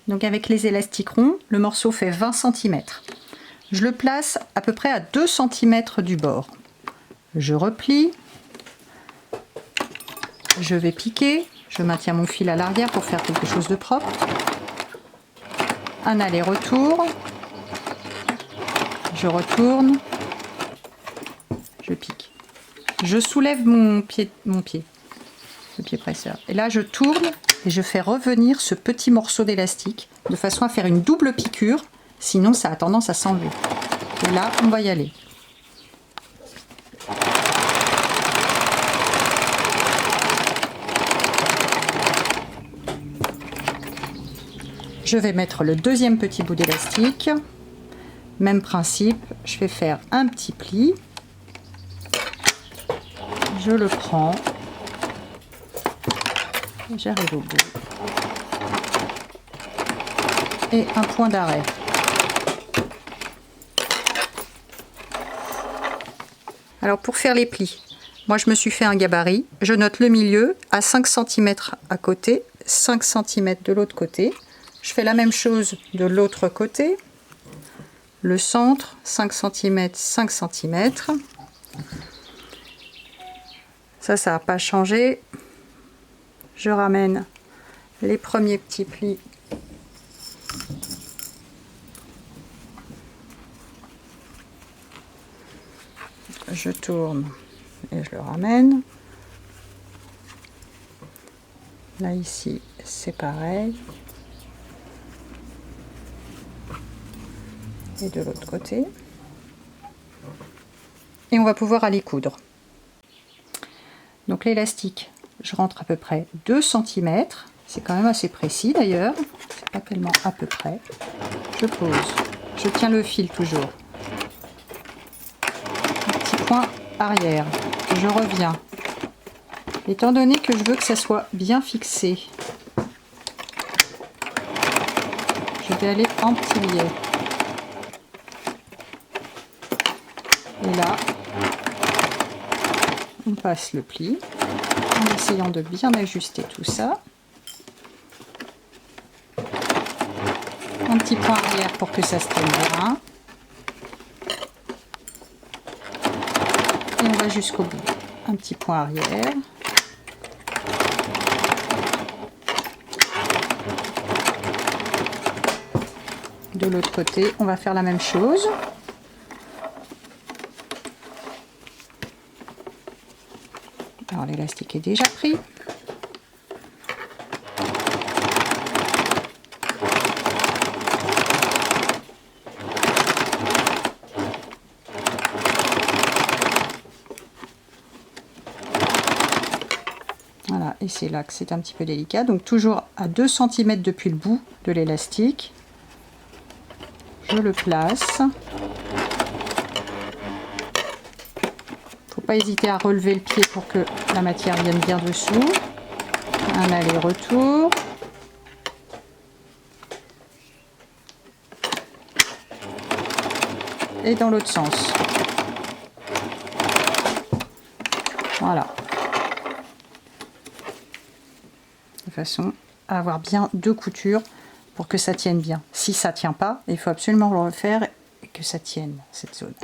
Donc avec les élastiques ronds, le morceau fait 20 cm. Je le place à peu près à 2 cm du bord. Je replie. Je vais piquer. Je maintiens mon fil à l'arrière pour faire quelque chose de propre. Un aller-retour. Je retourne. Je pique. Je soulève le pied presseur. Et là, je tourne et je fais revenir ce petit morceau d'élastique de façon à faire une double piqûre, sinon ça a tendance à s'enlever. Et là, on va y aller. Je vais mettre le deuxième petit bout d'élastique. Même principe, je vais faire un petit pli. Je le prends. J'arrive au bout. Et un point d'arrêt. Alors pour faire les plis, moi je me suis fait un gabarit. Je note le milieu à 5 cm à côté, 5 cm de l'autre côté. Je fais la même chose de l'autre côté. Le centre, 5 cm, 5 cm. Ça n'a pas changé. Je ramène les premiers petits plis. Je tourne et je le ramène. Là, ici, c'est pareil. Et de l'autre côté. Et on va pouvoir aller coudre. Donc l'élastique, je rentre à peu près 2 cm. C'est quand même assez précis d'ailleurs. C'est pas tellement à peu près. Je pose. Je tiens le fil toujours. Un petit point arrière. Je reviens. Étant donné que je veux que ça soit bien fixé, je vais aller en petit biais. Et là, on passe le pli en essayant de bien ajuster tout ça. Un petit point arrière pour que ça se tienne bien. Et on va jusqu'au bout. Un petit point arrière. De l'autre côté, on va faire la même chose. Alors l'élastique est déjà pris. Voilà, et c'est là que c'est un petit peu délicat. Donc toujours à 2 cm depuis le bout de l'élastique. Je le place. Faut pas hésiter à relever le pied pour que la matière vienne bien dessous. Un aller-retour. Et dans l'autre sens. Voilà. De façon à avoir bien 2 coutures pour que ça tienne bien. Si ça tient pas, il faut absolument le refaire et que ça tienne, cette zone.